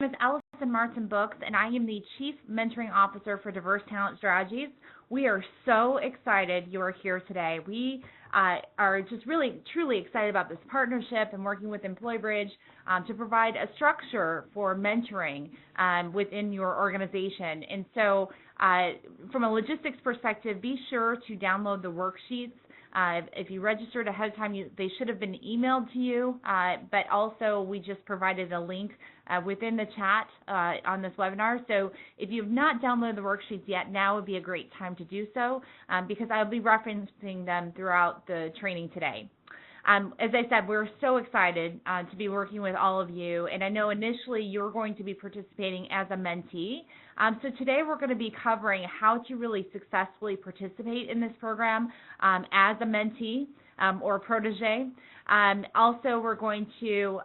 name is Allison Martin Books, and I am the Chief Mentoring Officer for Diverse Talent Strategies. We are so excited you are here today. We are just really, truly excited about this partnership and working with Employbridge to provide a structure for mentoring within your organization. And so from a logistics perspective, be sure to download the worksheets. If you registered ahead of time, they should have been emailed to you, but also we just provided a link within the chat on this webinar. So if you have not downloaded the worksheets yet, now would be a great time to do so because I'll be referencing them throughout the training today. As I said, we're so excited to be working with all of you, and I know initially you're going to be participating as a mentee. So today we're going to be covering how to really successfully participate in this program as a mentee or a protege. Also, we're going to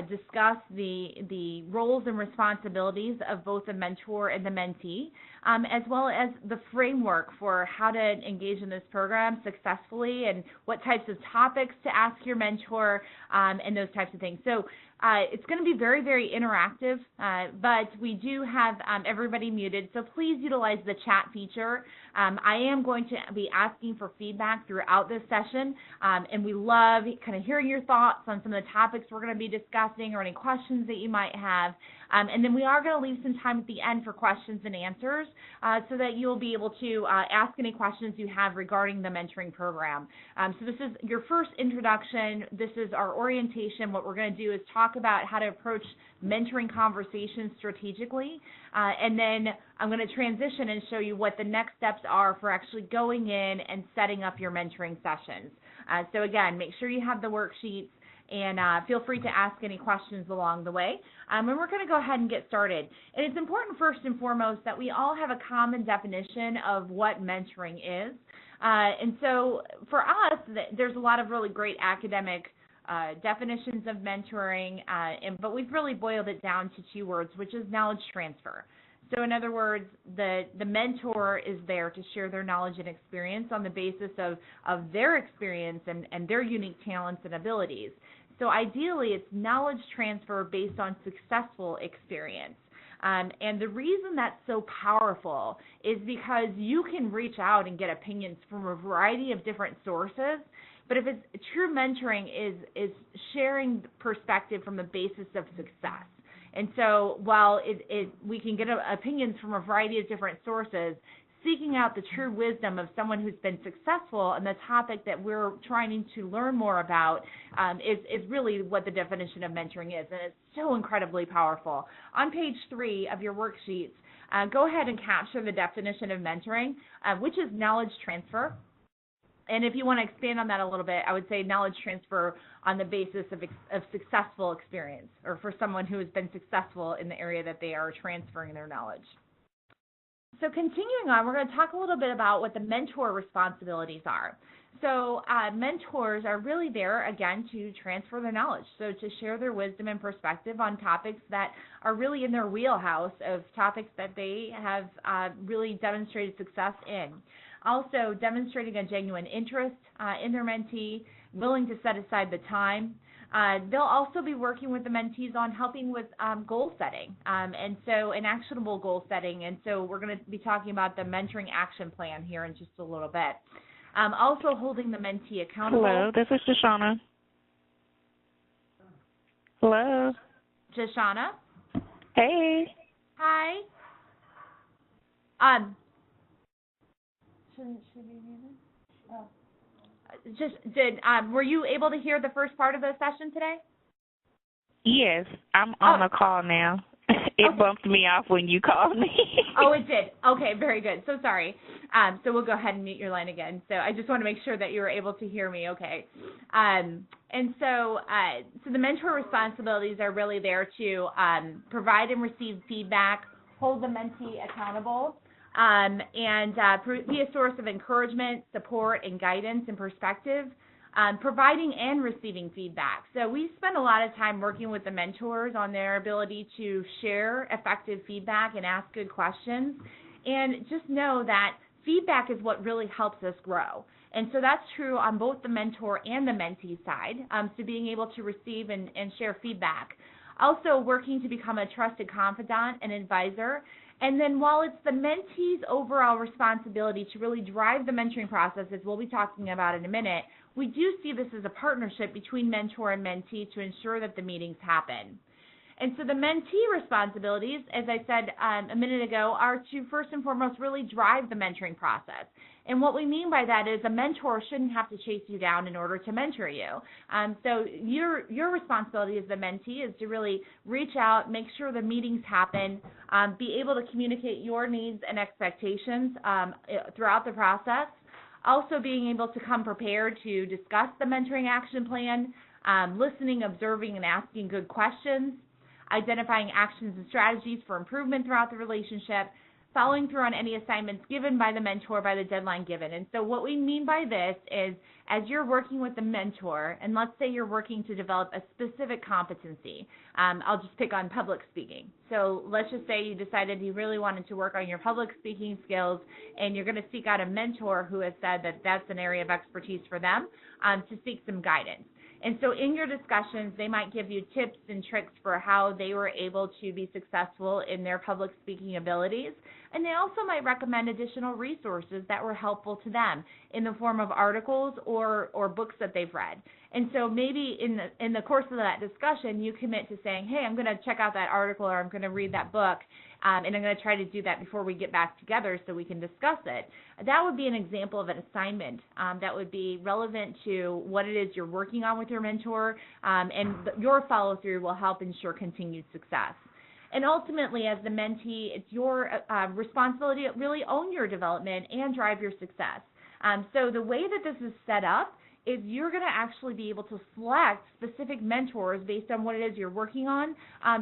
discuss the roles and responsibilities of both the mentor and the mentee, as well as the framework for how to engage in this program successfully and what types of topics to ask your mentor and those types of things. So it's going to be very, very interactive, but we do have everybody muted, so please utilize the chat feature. I am going to be asking for feedback throughout this session, and we love kind of hearing your thoughts on some of the topics we're going to be discussing or any questions that you might have. And then we are going to leave some time at the end for questions and answers so that you'll be able to ask any questions you have regarding the mentoring program. So this is your first introduction. This is our orientation. What we're going to do is talk about how to approach mentoring conversations strategically, and then I'm going to transition and show you what the next steps are for actually going in and setting up your mentoring sessions. So again, make sure you have the worksheets and feel free to ask any questions along the way. And we're going to go ahead and get started. And it's important first and foremost that we all have a common definition of what mentoring is. And so for us, there's a lot of really great academic definitions of mentoring, but we've really boiled it down to two words, which is knowledge transfer. So in other words, the mentor is there to share their knowledge and experience on the basis of their experience and their unique talents and abilities. So ideally, it's knowledge transfer based on successful experience. And the reason that's so powerful is because you can reach out and get opinions from a variety of different sources, but if it's true mentoring is sharing perspective from the basis of success. And so while we can get opinions from a variety of different sources, seeking out the true wisdom of someone who's been successful in the topic that we're trying to learn more about is really what the definition of mentoring is, and it's so incredibly powerful. On page 3 of your worksheets, go ahead and capture the definition of mentoring, which is knowledge transfer. And if you want to expand on that a little bit, I would say knowledge transfer on the basis of successful experience, or for someone who has been successful in the area that they are transferring their knowledge. So continuing on, we're going to talk a little bit about what the mentor responsibilities are. So mentors are really there, again, to transfer their knowledge, so to share their wisdom and perspective on topics that are really in their wheelhouse of topics that they have really demonstrated success in. Also, demonstrating a genuine interest in their mentee, willing to set aside the time. They'll also be working with the mentees on helping with goal setting, and so an actionable goal setting. And so we're going to be talking about the mentoring action plan here in just a little bit. Also holding the mentee accountable. Hello, this is Shoshana. Hello. Shoshana? Hey. Hi. Should be muted? Oh. Were you able to hear the first part of the session today? Yes, I'm on the call now. It bumped me off when you called me. Oh, it did. Okay, very good. So sorry. So we'll go ahead and mute your line again. So I just want to make sure that you were able to hear me okay. And so the mentor responsibilities are really there to provide and receive feedback, hold the mentee accountable, and be a source of encouragement, support, and guidance and perspective, providing and receiving feedback. So we spend a lot of time working with the mentors on their ability to share effective feedback and ask good questions. And just know that feedback is what really helps us grow. And so that's true on both the mentor and the mentee side, so being able to receive and share feedback. Also working to become a trusted confidant and advisor. And then while it's the mentee's overall responsibility to really drive the mentoring process, as we'll be talking about in a minute, we do see this as a partnership between mentor and mentee to ensure that the meetings happen. And so the mentee responsibilities, as I said a minute ago, are to first and foremost really drive the mentoring process. And what we mean by that is a mentor shouldn't have to chase you down in order to mentor you. So your responsibility as the mentee is to really reach out, make sure the meetings happen, be able to communicate your needs and expectations throughout the process. Also being able to come prepared to discuss the mentoring action plan, listening, observing, and asking good questions, identifying actions and strategies for improvement throughout the relationship, following through on any assignments given by the mentor by the deadline given. And so what we mean by this is as you're working with the mentor, and let's say you're working to develop a specific competency, I'll just pick on public speaking. So let's just say you decided you really wanted to work on your public speaking skills, and you're going to seek out a mentor who has said that that's an area of expertise for them to seek some guidance. And so in your discussions, they might give you tips and tricks for how they were able to be successful in their public speaking abilities. And they also might recommend additional resources that were helpful to them in the form of articles or books that they've read. And so maybe in the course of that discussion, you commit to saying, hey, I'm going to check out that article or I'm going to read that book, and I'm going to try to do that before we get back together so we can discuss it. That would be an example of an assignment that would be relevant to what it is you're working on with your mentor, and your follow-through will help ensure continued success. And ultimately, as the mentee, it's your responsibility to really own your development and drive your success. So the way that this is set up is you're going to actually be able to select specific mentors based on what it is you're working on,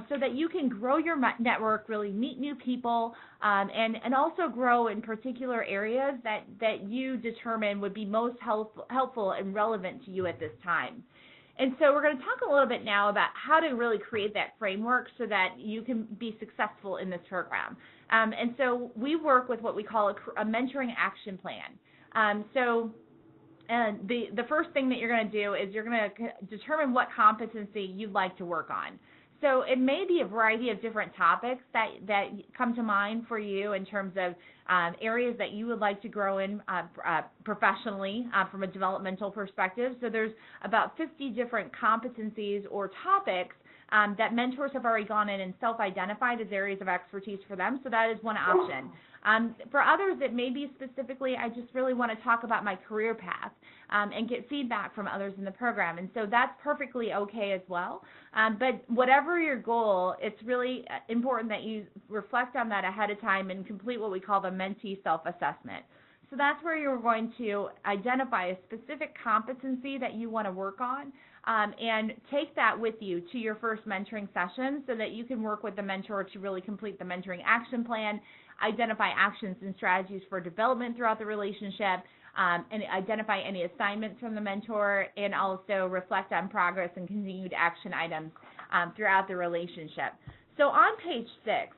so that you can grow your network, really meet new people, and also grow in particular areas that you determine would be most helpful and relevant to you at this time. And so we're going to talk a little bit now about how to really create that framework so that you can be successful in this program. And so we work with what we call a mentoring action plan. And the first thing that you're going to do is you're going to determine what competency you'd like to work on. So it may be a variety of different topics that come to mind for you in terms of areas that you would like to grow in professionally from a developmental perspective. So there's about 50 different competencies or topics that mentors have already gone in and self-identified as areas of expertise for them. So that is one option. For others, it may be specifically, I just really want to talk about my career path and get feedback from others in the program. And so that's perfectly okay as well. But whatever your goal, it's really important that you reflect on that ahead of time and complete what we call the mentee self-assessment. So that's where you're going to identify a specific competency that you want to work on, and take that with you to your first mentoring session so that you can work with the mentor to really complete the mentoring action plan, identify actions and strategies for development throughout the relationship, and identify any assignments from the mentor, and also reflect on progress and continued action items throughout the relationship. So on page 6,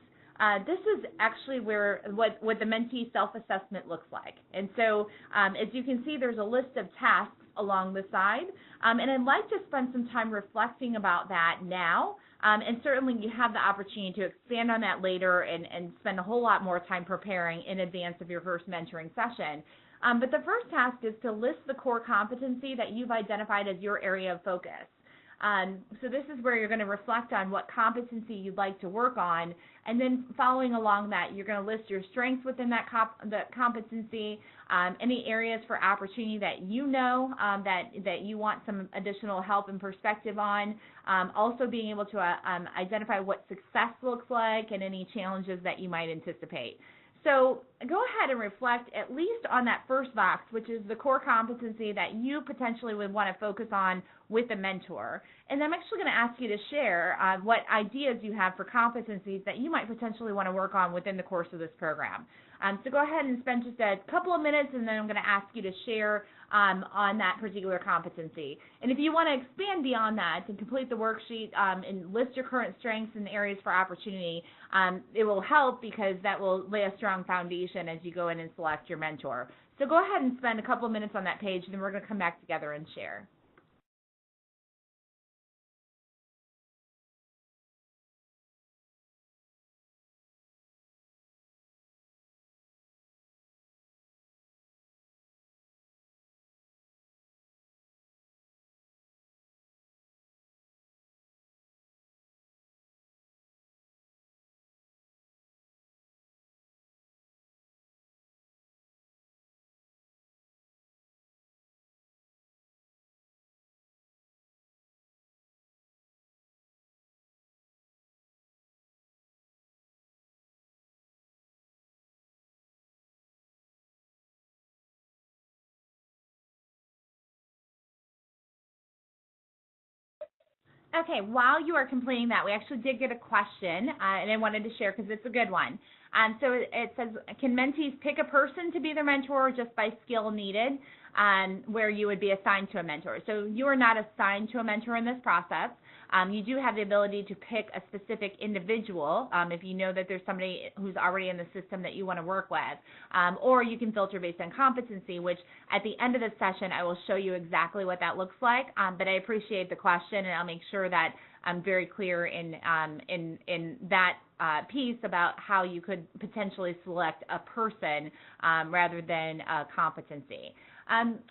this is actually what the mentee self-assessment looks like. And so as you can see, there's a list of tasks along the side, and I'd like to spend some time reflecting about that now, and certainly you have the opportunity to expand on that later and spend a whole lot more time preparing in advance of your first mentoring session. But the first task is to list the core competency that you've identified as your area of focus. So this is where you're going to reflect on what competency you'd like to work on, and then following along that, you're going to list your strengths within that competency, any areas for opportunity that you know that you want some additional help and perspective on, also being able to identify what success looks like and any challenges that you might anticipate. So go ahead and reflect at least on that first box, which is the core competency that you potentially would want to focus on with a mentor. And I'm actually going to ask you to share what ideas you have for competencies that you might potentially want to work on within the course of this program. So go ahead and spend just a couple of minutes, and then I'm going to ask you to share on that particular competency. And if you want to expand beyond that to complete the worksheet and list your current strengths and areas for opportunity, it will help because that will lay a strong foundation as you go in and select your mentor. So go ahead and spend a couple of minutes on that page, and then we're going to come back together and share. Okay, while you are completing that, we actually did get a question, and I wanted to share because it's a good one. So it says, can mentees pick a person to be their mentor just by skill needed, where you would be assigned to a mentor? So you are not assigned to a mentor in this process. You do have the ability to pick a specific individual if you know that there's somebody who's already in the system that you want to work with, or you can filter based on competency, which at the end of the session I will show you exactly what that looks like. But I appreciate the question, and I'll make sure that I'm very clear in that piece about how you could potentially select a person rather than a competency.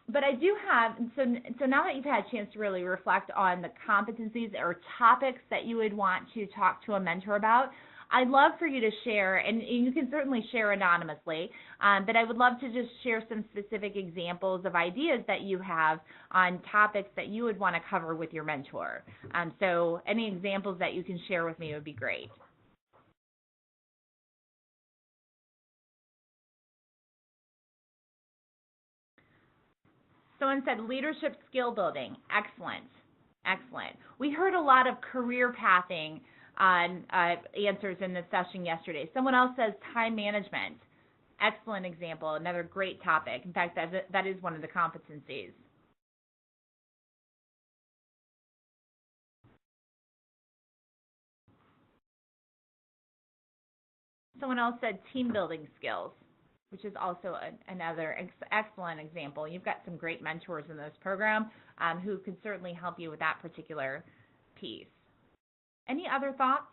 But I do have, so now that you've had a chance to really reflect on the competencies or topics that you would want to talk to a mentor about, I'd love for you to share, and you can certainly share anonymously, but I would love to just share some specific examples of ideas that you have on topics that you would want to cover with your mentor. So any examples that you can share with me would be great. Someone said leadership skill building. Excellent. Excellent. We heard a lot of career pathing answers in the session yesterday. Someone else says time management. Excellent example. Another great topic. In fact, that is one of the competencies. Someone else said team building skills, which is also another excellent example. You've got some great mentors in this program who can certainly help you with that particular piece. Any other thoughts?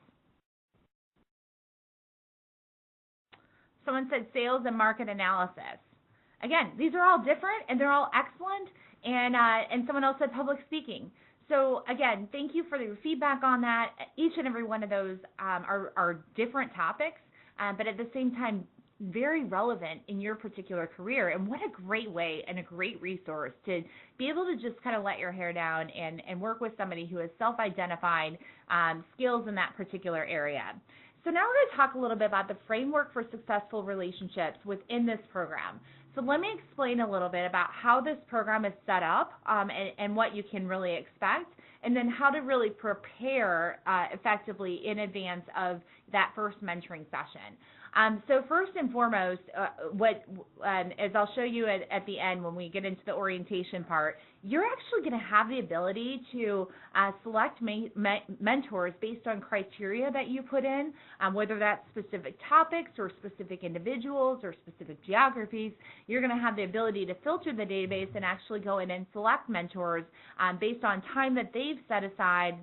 Someone said sales and market analysis. Again, these are all different and they're all excellent. And someone else said public speaking. So again, thank you for your feedback on that. Each and every one of those are different topics, but at the same time, very relevant in your particular career. And what a great way and a great resource to be able to just kind of let your hair down and work with somebody who has self-identified skills in that particular area. So now we're going to talk a little bit about the framework for successful relationships within this program. So let me explain a little bit about how this program is set up and what you can really expect, and then how to really prepare effectively in advance of that first mentoring session. So first and foremost, as I'll show you at the end when we get into the orientation part, you're actually going to have the ability to select mentors based on criteria that you put in, whether that's specific topics or specific individuals or specific geographies. You're going to have the ability to filter the database and actually go in and select mentors based on time that they've set aside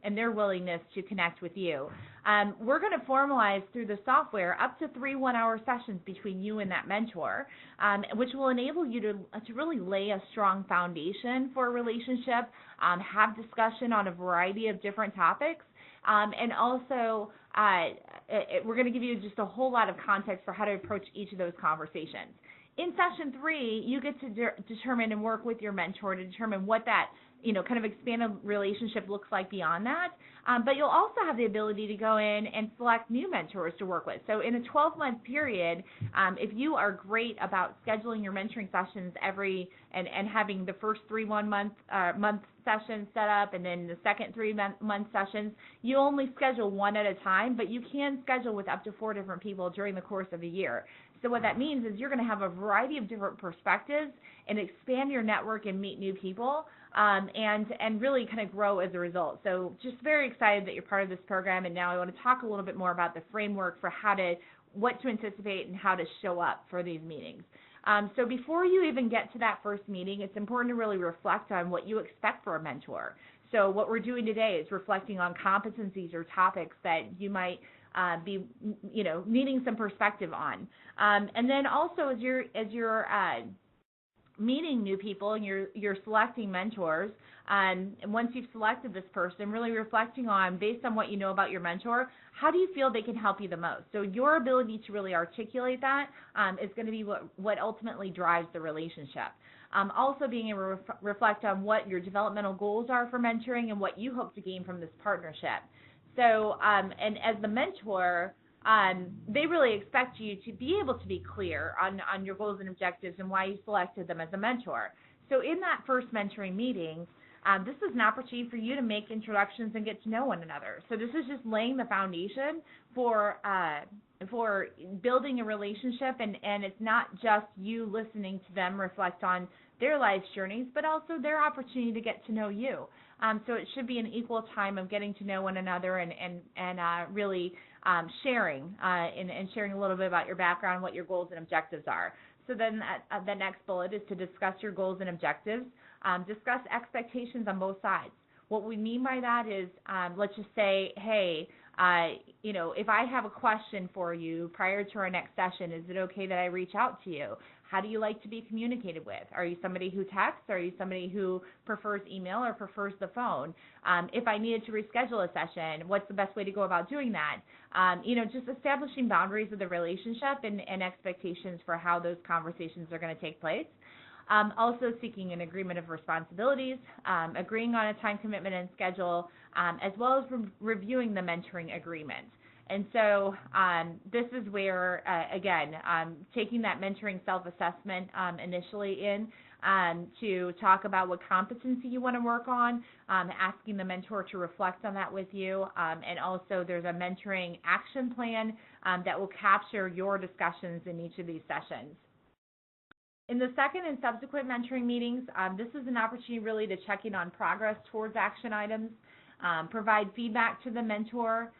and their willingness to connect with you. We're going to formalize through the software up to 3 one-hour sessions between you and that mentor, which will enable you to really lay a strong foundation for a relationship, have discussion on a variety of different topics, and also we're going to give you just a whole lot of context for how to approach each of those conversations. In session 3, you get to determine and work with your mentor to determine what that kind of expanded relationship looks like beyond that. But you'll also have the ability to go in and select new mentors to work with. So in a 12-month period, if you are great about scheduling your mentoring sessions and having the first 3 month sessions set up and then the second 3 month sessions, you only schedule 1 at a time, but you can schedule with up to 4 different people during the course of a year. So what that means is you're going to have a variety of different perspectives and expand your network and meet new people and really kind of grow as a result. So just very excited that you're part of this program, and now I want to talk a little bit more about the framework for what to anticipate and how to show up for these meetings. So before you even get to that first meeting, it's important to really reflect on what you expect for a mentor. So what we're doing today is reflecting on competencies or topics that you might be needing some perspective on. And then also as you're meeting new people and you're selecting mentors, and once you've selected this person, really reflecting on, based on what you know about your mentor, how do you feel they can help you the most? So your ability to really articulate that is going to be what ultimately drives the relationship. Also being able to reflect on what your developmental goals are for mentoring and what you hope to gain from this partnership. So, and as the mentor, they really expect you to be able to be clear on your goals and objectives and why you selected them as a mentor. So in that first mentoring meeting, this is an opportunity for you to make introductions and get to know one another. So this is just laying the foundation for building a relationship, and it's not just you listening to them reflect on their life's journeys, but also their opportunity to get to know you. So it should be an equal time of getting to know one another and really sharing and sharing a little bit about your background, what your goals and objectives are. So then the next bullet is to discuss your goals and objectives. Discuss expectations on both sides. What we mean by that is, let's just say, hey, if I have a question for you prior to our next session, is it okay that I reach out to you? How do you like to be communicated with? Are you somebody who texts? Are you somebody who prefers email or prefers the phone? If I needed to reschedule a session, what's the best way to go about doing that? Just establishing boundaries of the relationship and expectations for how those conversations are going to take place. Also seeking an agreement of responsibilities, agreeing on a time commitment and schedule, as well as reviewing the mentoring agreement. And so this is where, again, taking that mentoring self-assessment initially to talk about what competency you want to work on, asking the mentor to reflect on that with you, and also there's a mentoring action plan that will capture your discussions in each of these sessions. In the second and subsequent mentoring meetings, this is an opportunity really to check in on progress towards action items, provide feedback to the mentor,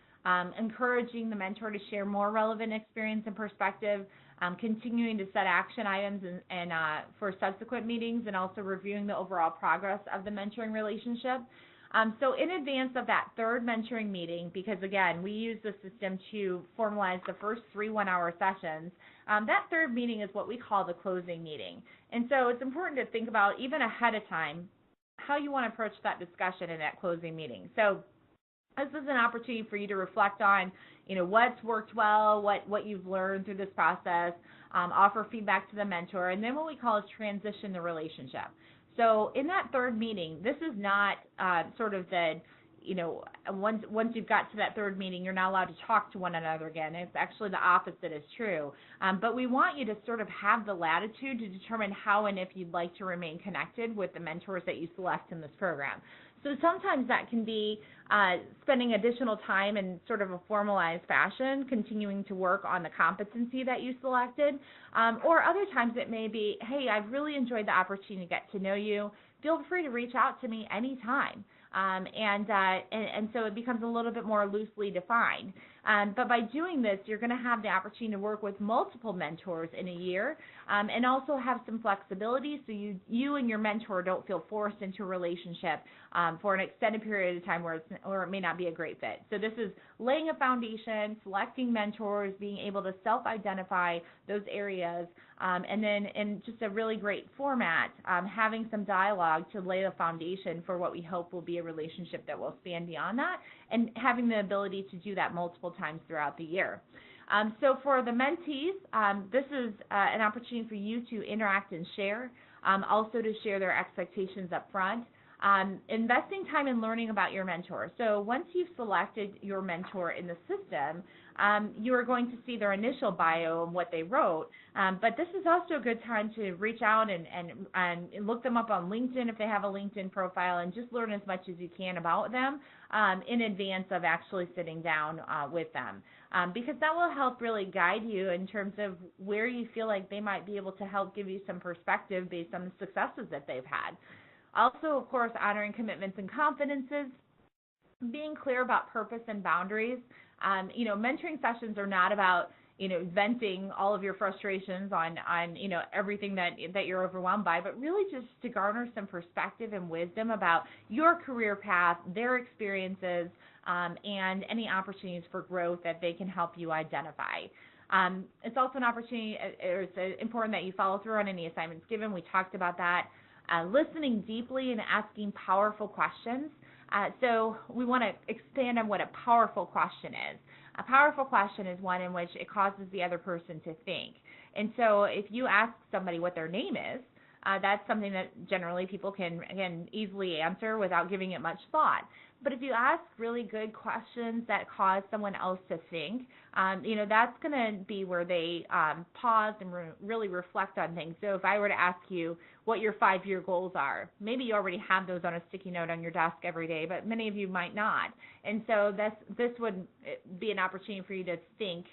encouraging the mentor to share more relevant experience and perspective, continuing to set action items and for subsequent meetings, and also reviewing the overall progress of the mentoring relationship. So in advance of that third mentoring meeting, because again, we use the system to formalize the first 3 one-hour sessions, that third meeting is what we call the closing meeting. And so it's important to think about, even ahead of time, how you want to approach that discussion in that closing meeting. So this is an opportunity for you to reflect on, what's worked well, what you've learned through this process, offer feedback to the mentor, and then what we call is transition the relationship. So in that third meeting, this is not sort of the, once you've got to that third meeting, you're not allowed to talk to one another again. It's actually the opposite is true. But we want you to sort of have the latitude to determine how and if you'd like to remain connected with the mentors that you select in this program. So sometimes that can be spending additional time in sort of a formalized fashion, continuing to work on the competency that you selected, or other times it may be, hey, I've really enjoyed the opportunity to get to know you. Feel free to reach out to me anytime. And so it becomes a little bit more loosely defined. But by doing this, you're going to have the opportunity to work with multiple mentors in a year, and also have some flexibility so you and your mentor don't feel forced into a relationship for an extended period of time where it may not be a great fit. So this is laying a foundation, selecting mentors, being able to self-identify those areas, and then in just a really great format, having some dialogue to lay the foundation for what we hope will be a relationship that will span beyond that, and having the ability to do that multiple times throughout the year. So for the mentees, this is an opportunity for you to interact and share, also to share their expectations up front. Investing time in learning about your mentor. So once you've selected your mentor in the system, you are going to see their initial bio and what they wrote, but this is also a good time to reach out and look them up on LinkedIn if they have a LinkedIn profile, and just learn as much as you can about them in advance of actually sitting down with them, because that will help really guide you in terms of where you feel like they might be able to help give you some perspective based on the successes that they've had. Also, of course, honoring commitments and confidences, being clear about purpose and boundaries. Mentoring sessions are not about, venting all of your frustrations on everything that you're overwhelmed by, but really just to garner some perspective and wisdom about your career path, their experiences, and any opportunities for growth that they can help you identify. It's also an opportunity, it's important that you follow through on any assignments given. We talked about that. Listening deeply and asking powerful questions. So we want to expand on what a powerful question is. A powerful question is one in which it causes the other person to think. And so if you ask somebody what their name is, that's something that generally people can easily answer without giving it much thought. But if you ask really good questions that cause someone else to think, that's going to be where they pause and really reflect on things. So if I were to ask you what your 5-year goals are, maybe you already have those on a sticky note on your desk every day, but many of you might not. And so this would be an opportunity for you to think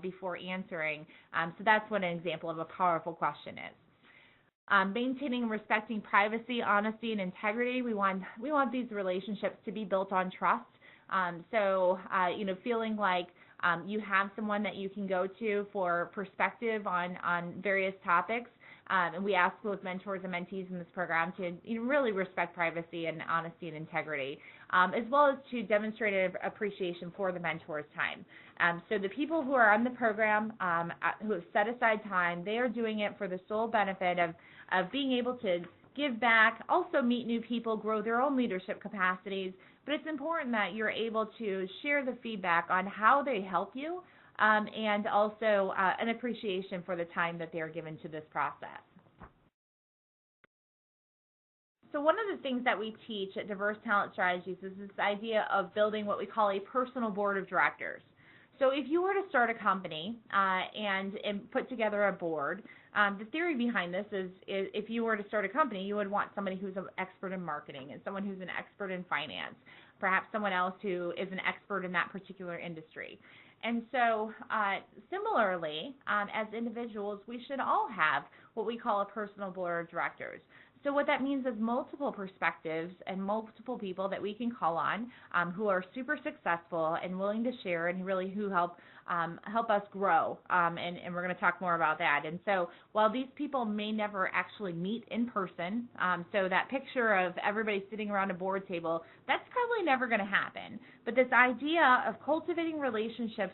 before answering. So that's what an example of a powerful question is. Maintaining and respecting privacy, honesty, and integrity. We want these relationships to be built on trust. Feeling like you have someone that you can go to for perspective on various topics. And we ask both mentors and mentees in this program to really respect privacy and honesty and integrity, as well as to demonstrate an appreciation for the mentor's time. So the people who are on the program, who have set aside time, they are doing it for the sole benefit of being able to give back, also meet new people, grow their own leadership capacities. But it's important that you're able to share the feedback on how they help you, and also an appreciation for the time that they are given to this process. So one of the things that we teach at Diverse Talent Strategies is this idea of building what we call a personal board of directors. So if you were to start a company and put together a board, the theory behind this is if you were to start a company, you would want somebody who's an expert in marketing and someone who's an expert in finance, perhaps someone else who is an expert in that particular industry. And so similarly, as individuals, we should all have what we call a personal board of directors. So what that means is multiple perspectives and multiple people that we can call on who are super successful and willing to share and really who help us grow. And we're going to talk more about that. And so while these people may never actually meet in person, so that picture of everybody sitting around a board table, that's probably never going to happen. But this idea of cultivating relationships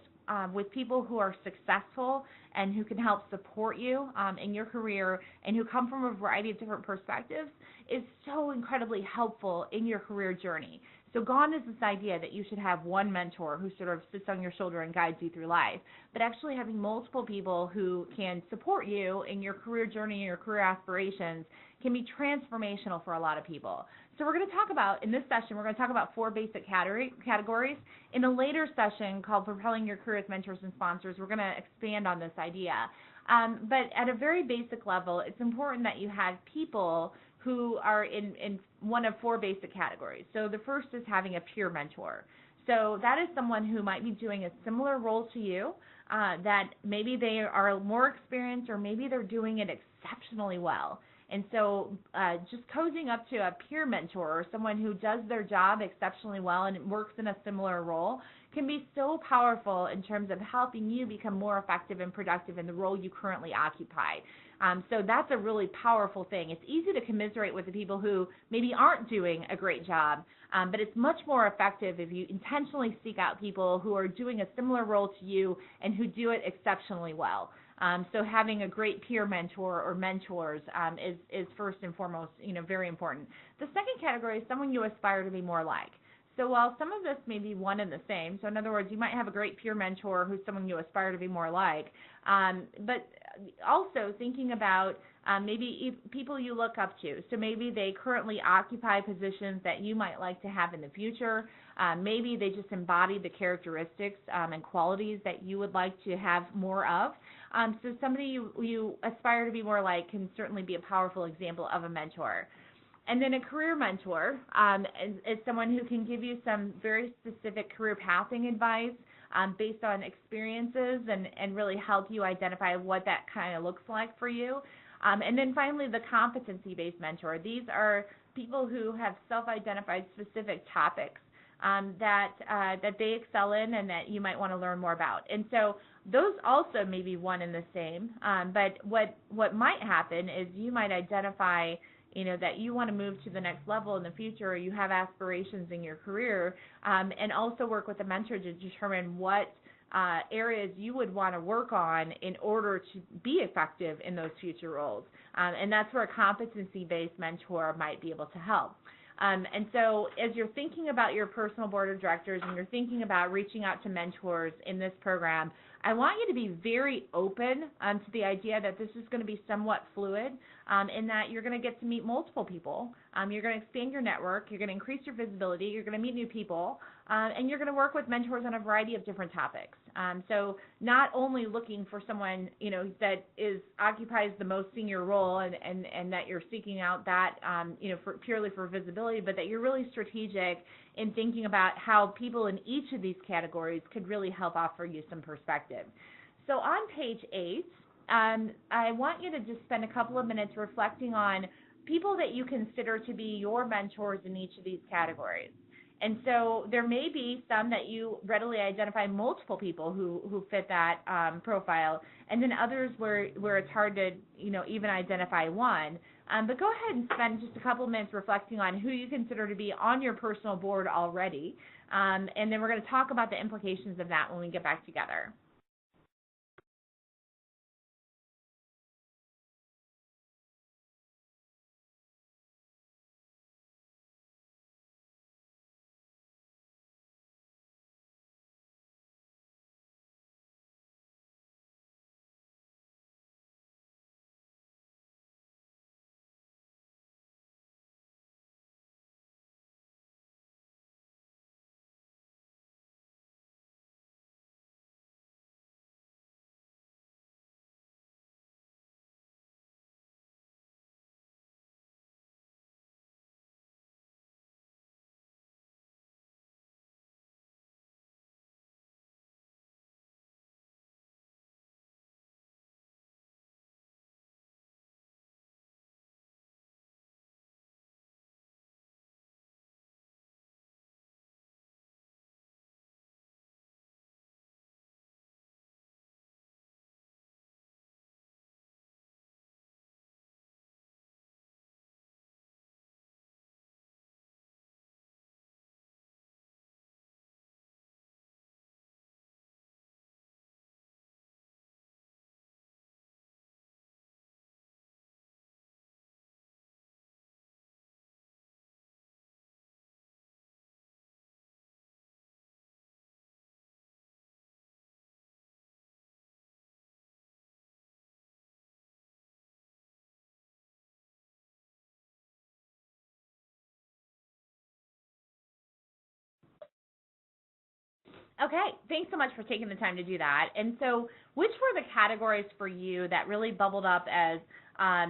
with people who are successful and who can help support you in your career and who come from a variety of different perspectives is so incredibly helpful in your career journey. So gone is this idea that you should have one mentor who sort of sits on your shoulder and guides you through life, but actually having multiple people who can support you in your career journey and your career aspirations can be transformational for a lot of people. So we're going to talk about, in this session, we're going to talk about 4 basic categories. In a later session called Propelling Your Career as Mentors and Sponsors, we're going to expand on this idea. But at a very basic level, it's important that you have people who are in one of 4 basic categories. So the first is having a peer mentor. So that is someone who might be doing a similar role to you, that maybe they are more experienced or maybe they're doing it exceptionally well. And so just cozying up to a peer mentor or someone who does their job exceptionally well and works in a similar role can be so powerful in terms of helping you become more effective and productive in the role you currently occupy. So that's a really powerful thing. It's easy to commiserate with the people who maybe aren't doing a great job, but it's much more effective if you intentionally seek out people who are doing a similar role to you and who do it exceptionally well. So having a great peer mentor or mentors is first and foremost, very important. The second category is someone you aspire to be more like. So while some of this may be one and the same, so in other words, you might have a great peer mentor who's someone you aspire to be more like, but also thinking about maybe people you look up to. So maybe they currently occupy positions that you might like to have in the future. Maybe they just embody the characteristics and qualities that you would like to have more of. So somebody you aspire to be more like can certainly be a powerful example of a mentor. And then a career mentor is someone who can give you some very specific career pathing advice based on experiences and really help you identify what that kind of looks like for you. And then finally, the competency-based mentor. These are people who have self-identified specific topics that they excel in and that you might want to learn more about. And so those also may be one and the same. But what might happen is you might identify that you want to move to the next level in the future, or you have aspirations in your career, and also work with a mentor to determine what areas you would want to work on in order to be effective in those future roles. And that's where a competency-based mentor might be able to help. And so as you're thinking about your personal board of directors and you're thinking about reaching out to mentors in this program, I want you to be very open to the idea that this is going to be somewhat fluid, in that you're going to get to meet multiple people. You're going to expand your network. You're going to increase your visibility. You're going to meet new people. And you're going to work with mentors on a variety of different topics. So not only looking for someone, that occupies the most senior role and that you're seeking out that, purely for visibility, but that you're really strategic in thinking about how people in each of these categories could really help offer you some perspective. So on page 8, I want you to just spend a couple of minutes reflecting on people that you consider to be your mentors in each of these categories. And so there may be some that you readily identify multiple people who fit that profile, and then others where it's hard to even identify one. But go ahead and spend just a couple of minutes reflecting on who you consider to be on your personal board already, and then we're going to talk about the implications of that when we get back together. Okay, thanks so much for taking the time to do that. And so which were the categories for you that really bubbled up as, I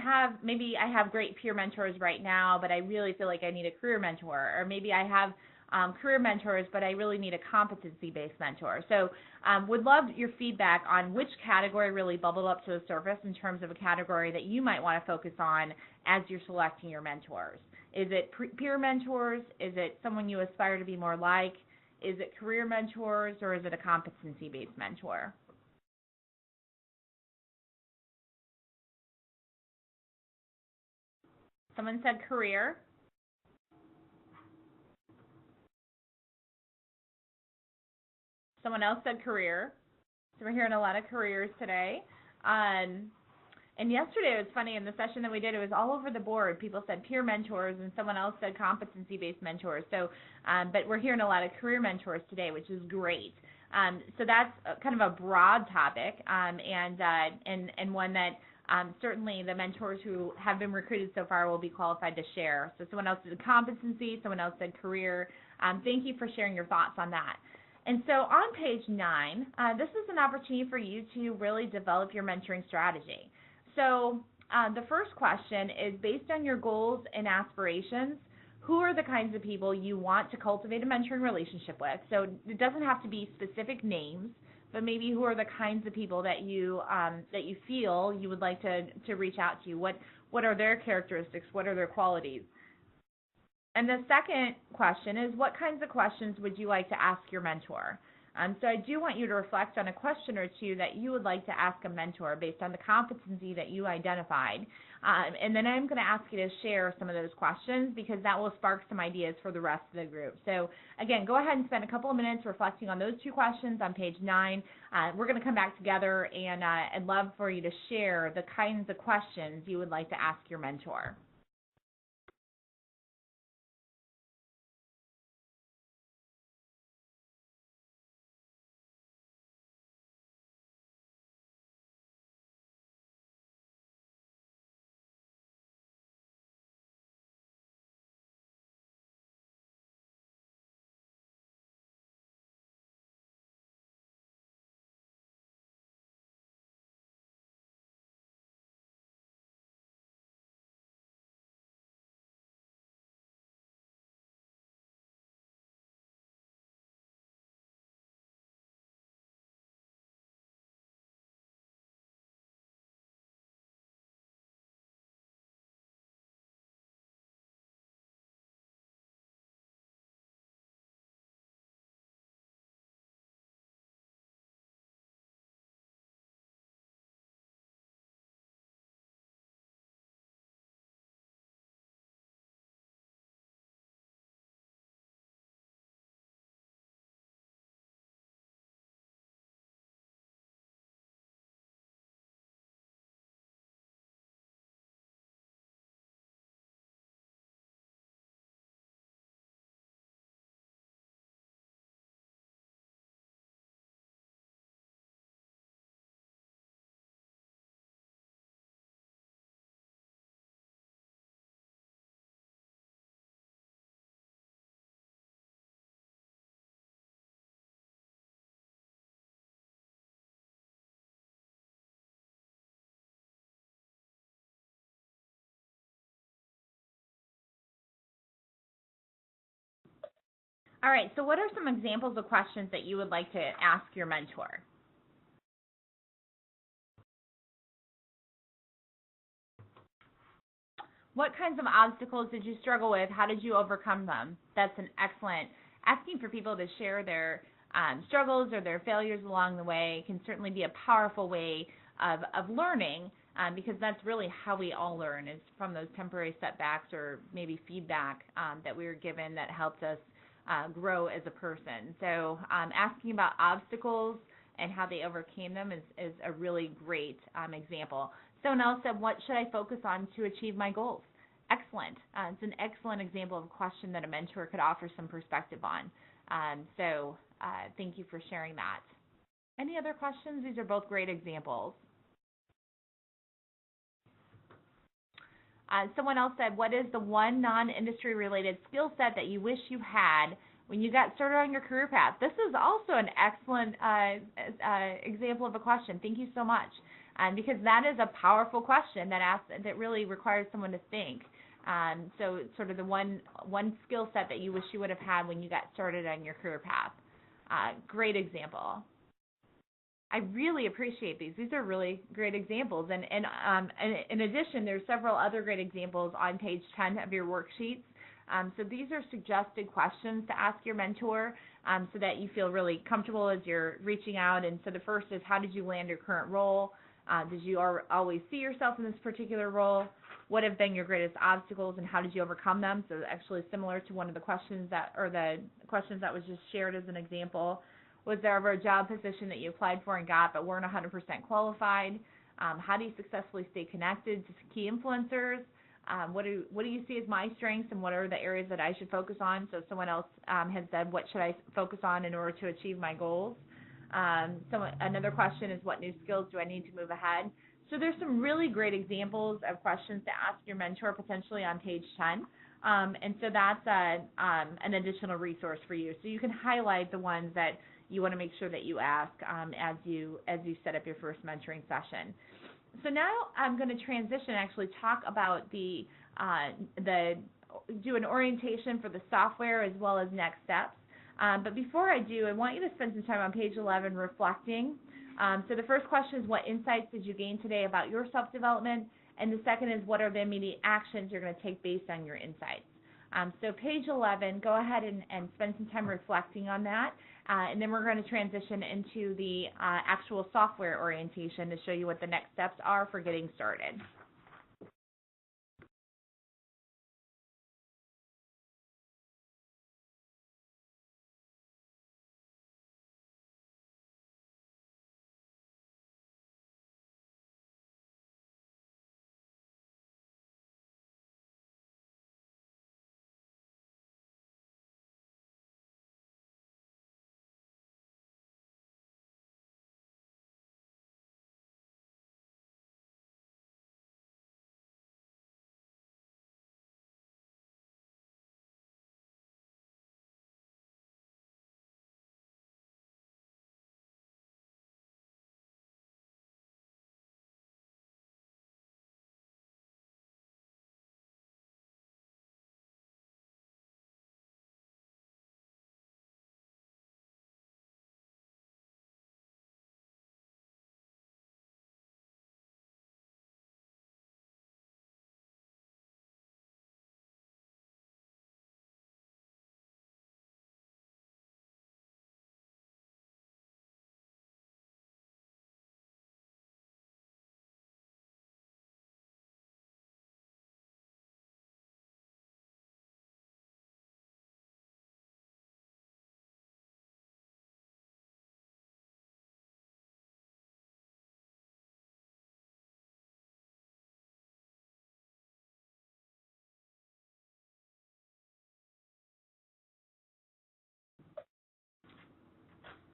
have great peer mentors right now, but I really feel like I need a career mentor, or maybe I have career mentors, but I really need a competency-based mentor. So would love your feedback on which category really bubbled up to the surface in terms of a category that you might want to focus on as you're selecting your mentors. Is it peer mentors? Is it someone you aspire to be more like? Is it career mentors, or is it a competency-based mentor? Someone said career. Someone else said career. So we're hearing a lot of careers today. And yesterday it was funny, in the session that we did, it was all over the board. People said peer mentors, and someone else said competency-based mentors. So, but we're hearing a lot of career mentors today, which is great. So that's kind of a broad topic, and one that certainly the mentors who have been recruited so far will be qualified to share. So someone else said competency, someone else said career. Thank you for sharing your thoughts on that. And so on page 9, this is an opportunity for you to really develop your mentoring strategy. So the first question is, based on your goals and aspirations, who are the kinds of people you want to cultivate a mentoring relationship with? So it doesn't have to be specific names, but maybe who are the kinds of people that you feel you would like to reach out to? What are their characteristics? What are their qualities? And the second question is, what kinds of questions would you like to ask your mentor? So I do want you to reflect on a question or two that you would like to ask a mentor based on the competency that you identified. And then I'm going to ask you to share some of those questions, because that will spark some ideas for the rest of the group. So again, go ahead and spend a couple of minutes reflecting on those 2 questions on page 9. We're going to come back together, and I'd love for you to share the kinds of questions you would like to ask your mentor. All right, so what are some examples of questions that you would like to ask your mentor? What kinds of obstacles did you struggle with? How did you overcome them? That's an excellent, asking for people to share their struggles or their failures along the way can certainly be a powerful way of learning, because that's really how we all learn, is from those temporary setbacks or maybe feedback that we were given that helped us grow as a person. So asking about obstacles and how they overcame them is a really great example. Someone else said, what should I focus on to achieve my goals? Excellent. It's an excellent example of a question that a mentor could offer some perspective on. So thank you for sharing that. Any other questions? These are both great examples. Someone else said, what is the one non-industry related skill set that you wish you had when you got started on your career path? This is also an excellent example of a question. Thank you so much. Because that is a powerful question that really requires someone to think. So it's sort of the one skill set that you wish you would have had when you got started on your career path. Great example. I really appreciate these. These are really great examples. And in addition, there's several other great examples on page 10 of your worksheets. So these are suggested questions to ask your mentor so that you feel really comfortable as you're reaching out. And so the first is, how did you land your current role? Did you always see yourself in this particular role? What have been your greatest obstacles and how did you overcome them? So actually similar to one of the questions that was just shared as an example. Was there ever a job position that you applied for and got but weren't 100% qualified? How do you successfully stay connected to key influencers? What do you see as my strengths and what are the areas that I should focus on? So someone else has said, what should I focus on in order to achieve my goals? Another question is, what new skills do I need to move ahead? So there's some really great examples of questions to ask your mentor potentially on page 10. And so that's an additional resource for you. So you can highlight the ones that you want to make sure that you ask as you set up your first mentoring session. So now I'm going to transition and actually talk about do an orientation for the software as well as next steps. But before I do, I want you to spend some time on page 11 reflecting. So the first question is, what insights did you gain today about your self-development? And the second is, what are the immediate actions you're going to take based on your insights? So page 11, go ahead and spend some time reflecting on that. And then we're going to transition into the actual software orientation to show you what the next steps are for getting started.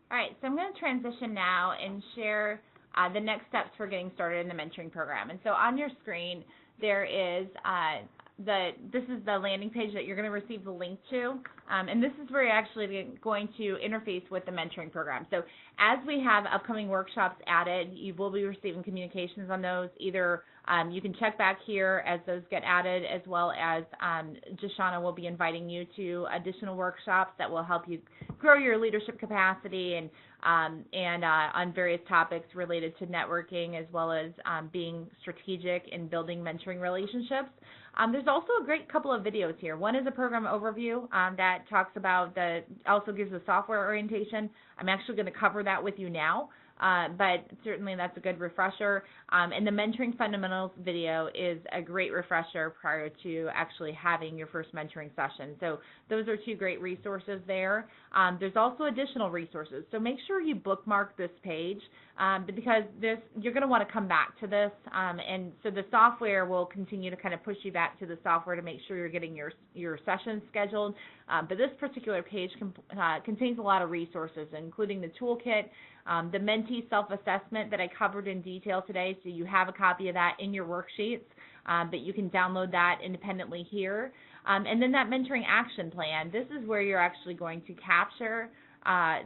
All right, so I'm going to transition now and share the next steps for getting started in the mentoring program. And so on your screen, there is this is the landing page that you're going to receive the link to, and this is where you're actually going to interface with the mentoring program. So as we have upcoming workshops added, you will be receiving communications on those. Either you can check back here as those get added, as well as Jashana will be inviting you to additional workshops that will help you grow your leadership capacity and on various topics related to networking, as well as being strategic in building mentoring relationships. There's also a great couple of videos here. One is a program overview that talks about also gives a software orientation. I'm actually going to cover that with you now. But certainly that's a good refresher. And the Mentoring Fundamentals video is a great refresher prior to actually having your first mentoring session. So those are two great resources there. There's also additional resources. So make sure you bookmark this page because you're going to want to come back to this. And so the software will continue to kind of push you back to the software to make sure you're getting your sessions scheduled. But this particular page contains a lot of resources, including the toolkit, the mentee self-assessment that I covered in detail today, so you have a copy of that in your worksheets, but you can download that independently here. And then that mentoring action plan, this is where you're actually going to capture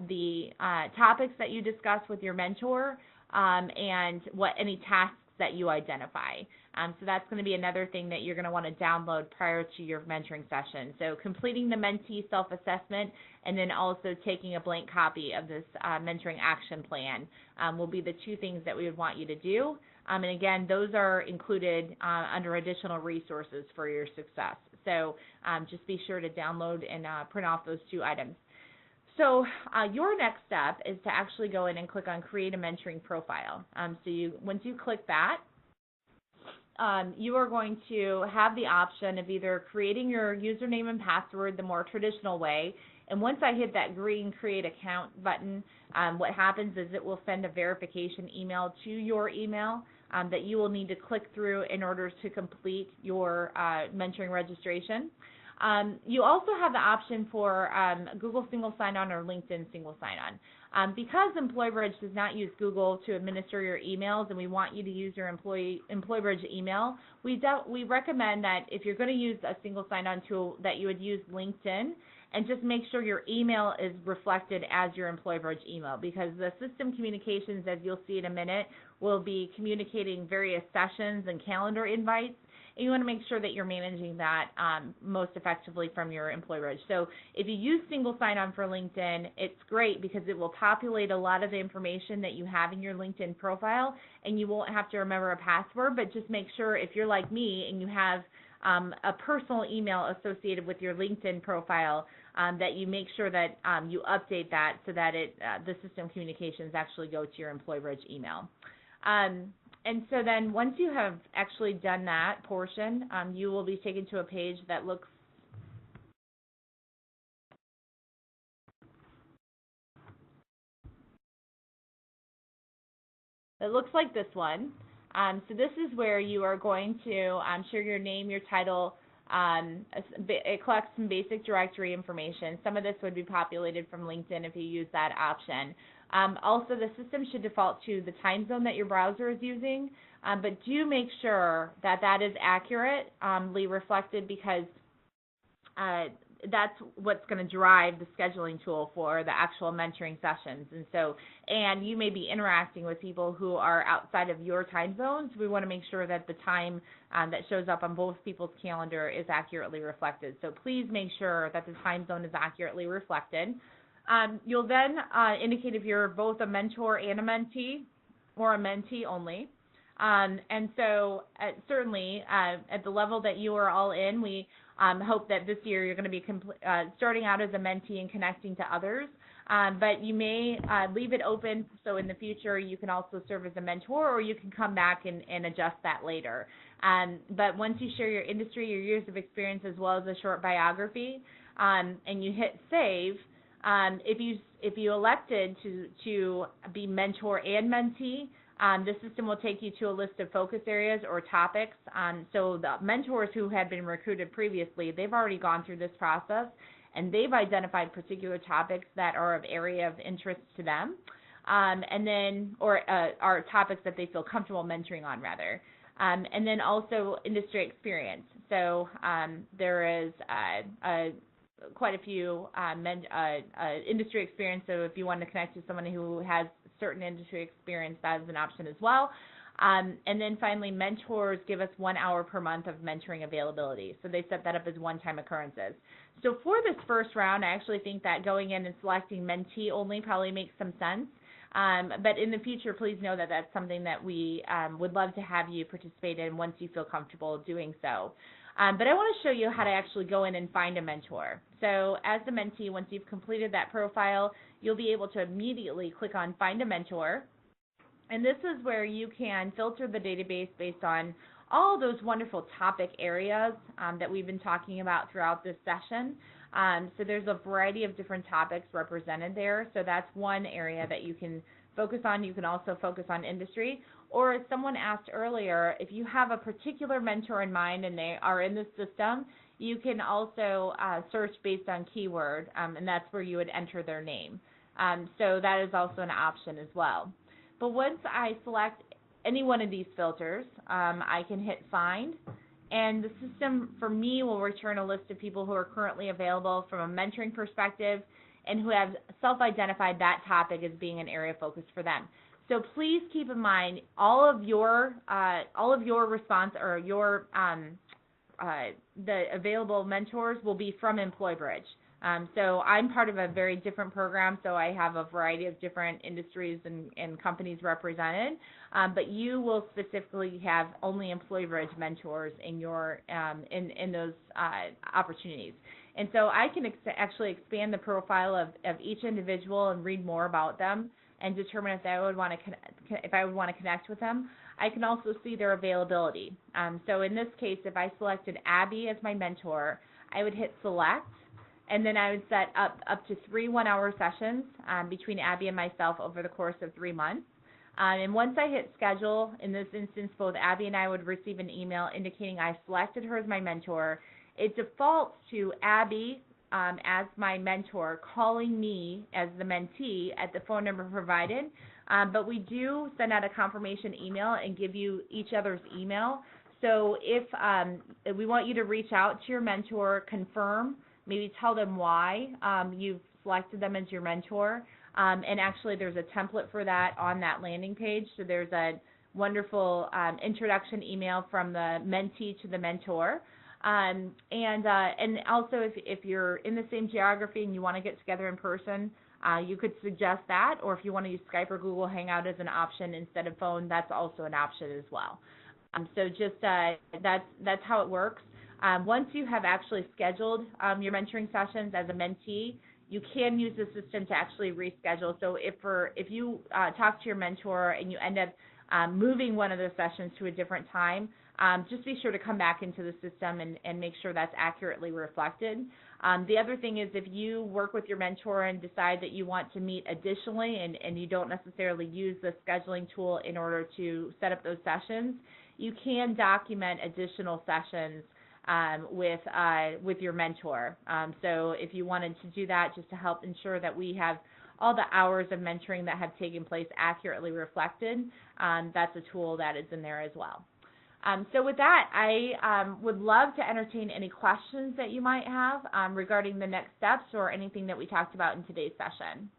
the topics that you discuss with your mentor and any tasks that you identify. So that's going to be another thing that you're going to want to download prior to your mentoring session. So completing the mentee self-assessment and then also taking a blank copy of this mentoring action plan will be the two things that we would want you to do. And again, those are included under additional resources for your success. So just be sure to download and print off those two items. So your next step is to actually go in and click on Create a Mentoring Profile. Once you click that, you are going to have the option of either creating your username and password the more traditional way, and once I hit that green Create Account button, what happens is it will send a verification email to your email that you will need to click through in order to complete your mentoring registration. You also have the option for Google Single Sign-On or LinkedIn Single Sign-On. Because Employbridge does not use Google to administer your emails and we want you to use your Employbridge email, we recommend that if you're going to use a single sign-on tool that you would use LinkedIn and just make sure your email is reflected as your Employbridge email, because the system communications, as you'll see in a minute, will be communicating various sessions and calendar invites. And you want to make sure that you're managing that most effectively from your Employbridge. So if you use single sign-on for LinkedIn, it's great because it will populate a lot of the information that you have in your LinkedIn profile, and you won't have to remember a password, but just make sure if you're like me and you have a personal email associated with your LinkedIn profile, that you make sure that you update that so that the system communications actually go to your Employbridge email. And so then once you have actually done that portion, you will be taken to a page that looks like this one. So this is where you are going to share your name, your title. It collects some basic directory information. Some of this would be populated from LinkedIn if you use that option. Also, the system should default to the time zone that your browser is using, but do make sure that that is accurately reflected, because that's what's going to drive the scheduling tool for the actual mentoring sessions. And you may be interacting with people who are outside of your time zones. We want to make sure that the time that shows up on both people's calendar is accurately reflected. So please make sure that the time zone is accurately reflected. You'll then indicate if you're both a mentor and a mentee, or a mentee only. And so certainly at the level that you are all in, we hope that this year you're going to be starting out as a mentee and connecting to others. But you may leave it open so in the future you can also serve as a mentor, or you can come back and adjust that later. But once you share your industry, your years of experience, as well as a short biography, and you hit save, if you elected to be mentor and mentee, the system will take you to a list of focus areas or topics. So the mentors who had been recruited previously, they've already gone through this process, and they've identified particular topics that are of area of interest to them, or are topics that they feel comfortable mentoring on, rather. And then also industry experience. So there is quite a few industry experience. So if you want to connect to someone who has certain industry experience, that is an option as well. And then finally, mentors give us 1 hour per month of mentoring availability. So they set that up as one-time occurrences. So for this first round, I actually think that going in and selecting mentee only probably makes some sense. But in the future, please know that that's something that we would love to have you participate in once you feel comfortable doing so. But I want to show you how to actually go in and find a mentor. So as the mentee, once you've completed that profile, you'll be able to immediately click on Find a Mentor. And this is where you can filter the database based on all those wonderful topic areas that we've been talking about throughout this session. So there's a variety of different topics represented there. So that's one area that you can focus on. You can also focus on industry. Or as someone asked earlier, if you have a particular mentor in mind and they are in the system, you can also search based on keyword, and that's where you would enter their name. So that is also an option as well. But once I select any one of these filters, I can hit Find, and the system for me will return a list of people who are currently available from a mentoring perspective and who have self-identified that topic as being an area of focus for them. So please keep in mind all of your response or your the available mentors will be from Employbridge. So I'm part of a very different program, so I have a variety of different industries and companies represented, but you will specifically have only Employbridge mentors in your in those opportunities. And so I can actually expand the profile of each individual and read more about them and determine if I would want to connect with them. I can also see their availability. So in this case, if I selected Abby as my mentor, I would hit Select, and then I would set up to 3 one-hour sessions between Abby and myself over the course of 3 months. And once I hit Schedule, in this instance, both Abby and I would receive an email indicating I selected her as my mentor. It defaults to Abby as my mentor calling me as the mentee at the phone number provided, but we do send out a confirmation email and give you each other's email. So if we want you to reach out to your mentor, confirm, maybe tell them why you've selected them as your mentor, and actually there's a template for that on that landing page. So there's a wonderful introduction email from the mentee to the mentor. And also if you're in the same geography and you want to get together in person, you could suggest that, or if you want to use Skype or Google Hangout as an option instead of phone, that's also an option as well. So just that's how it works. Once you have actually scheduled your mentoring sessions as a mentee, you can use the system to actually reschedule. So if you talk to your mentor and you end up moving one of the sessions to a different time, just be sure to come back into the system and make sure that's accurately reflected. The other thing is if you work with your mentor and decide that you want to meet additionally and you don't necessarily use the scheduling tool in order to set up those sessions, you can document additional sessions with your mentor. So if you wanted to do that just to help ensure that we have all the hours of mentoring that have taken place accurately reflected, that's a tool that is in there as well. So with that, I would love to entertain any questions that you might have regarding the next steps or anything that we talked about in today's session.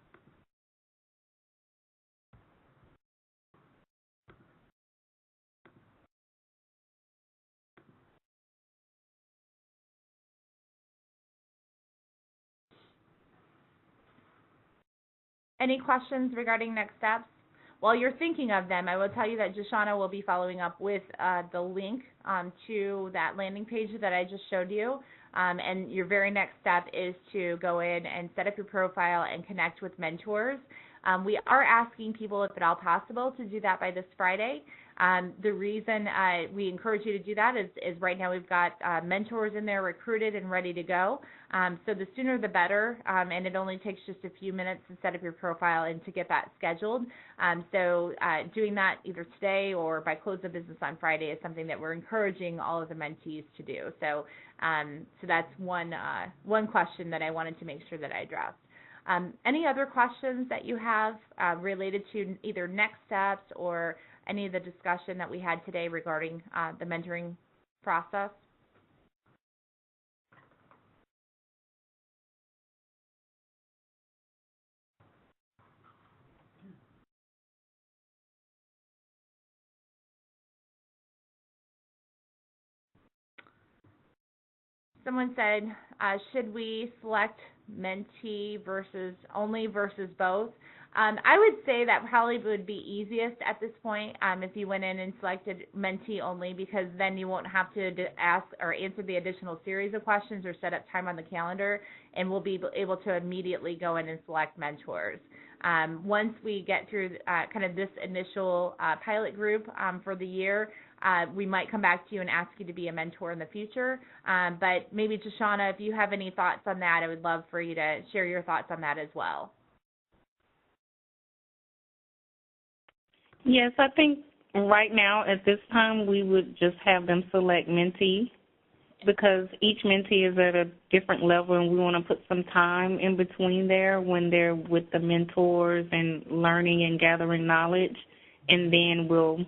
Any questions regarding next steps? While you're thinking of them, I will tell you that Jashana will be following up with the link to that landing page that I just showed you. And your very next step is to go in and set up your profile and connect with mentors. We are asking people, if at all possible, to do that by this Friday. The reason we encourage you to do that is right now we've got mentors in there recruited and ready to go. So the sooner the better, and it only takes just a few minutes to set up your profile and to get that scheduled. So doing that either today or by close of business on Friday is something that we're encouraging all of the mentees to do. So so that's one question that I wanted to make sure that I addressed. Any other questions that you have related to either next steps or any of the discussion that we had today regarding the mentoring process? Someone said, should we select mentee versus only versus both? I would say that probably would be easiest at this point if you went in and selected mentee only, because then you won't have to ask or answer the additional series of questions or set up time on the calendar, and we'll be able to immediately go in and select mentors. Once we get through kind of this initial pilot group for the year, we might come back to you and ask you to be a mentor in the future. But maybe, Shoshana, if you have any thoughts on that, I would love for you to share your thoughts on that as well. Yes, I think right now at this time we would just have them select mentee, because each mentee is at a different level, and we want to put some time in between there when they're with the mentors and learning and gathering knowledge, and then we'll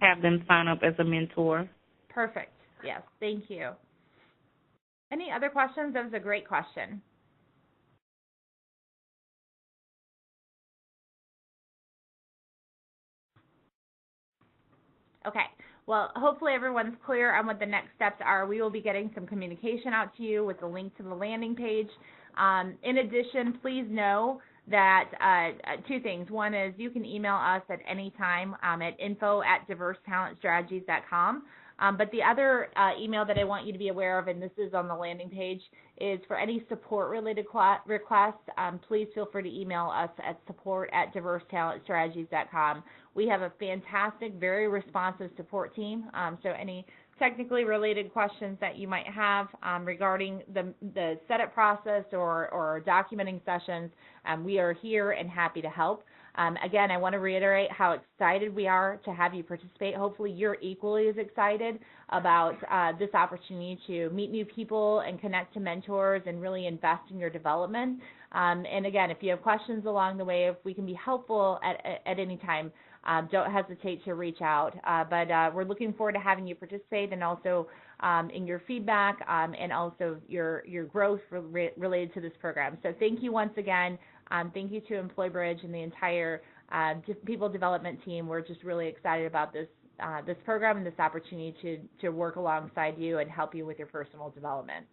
have them sign up as a mentor. Perfect. Yes, thank you. Any other questions? That was a great question. Okay. Well, hopefully everyone's clear on what the next steps are. We will be getting some communication out to you with the link to the landing page. In addition, please know that two things. One is you can email us at any time at info@diversetalentstrategies.com. But the other email that I want you to be aware of, and this is on the landing page, is for any support-related requests, please feel free to email us at support@diversetalentstrategies.com. We have a fantastic, very responsive support team, so any technically related questions that you might have regarding the setup process or documenting sessions, we are here and happy to help. Again, I want to reiterate how excited we are to have you participate. Hopefully you're equally as excited about this opportunity to meet new people and connect to mentors and really invest in your development. And again, if you have questions along the way, if we can be helpful at any time, don't hesitate to reach out. But we're looking forward to having you participate, and also in your feedback and also your growth related to this program. So thank you once again. Thank you to Employbridge and the entire people development team. We're just really excited about this program and this opportunity to work alongside you and help you with your personal development.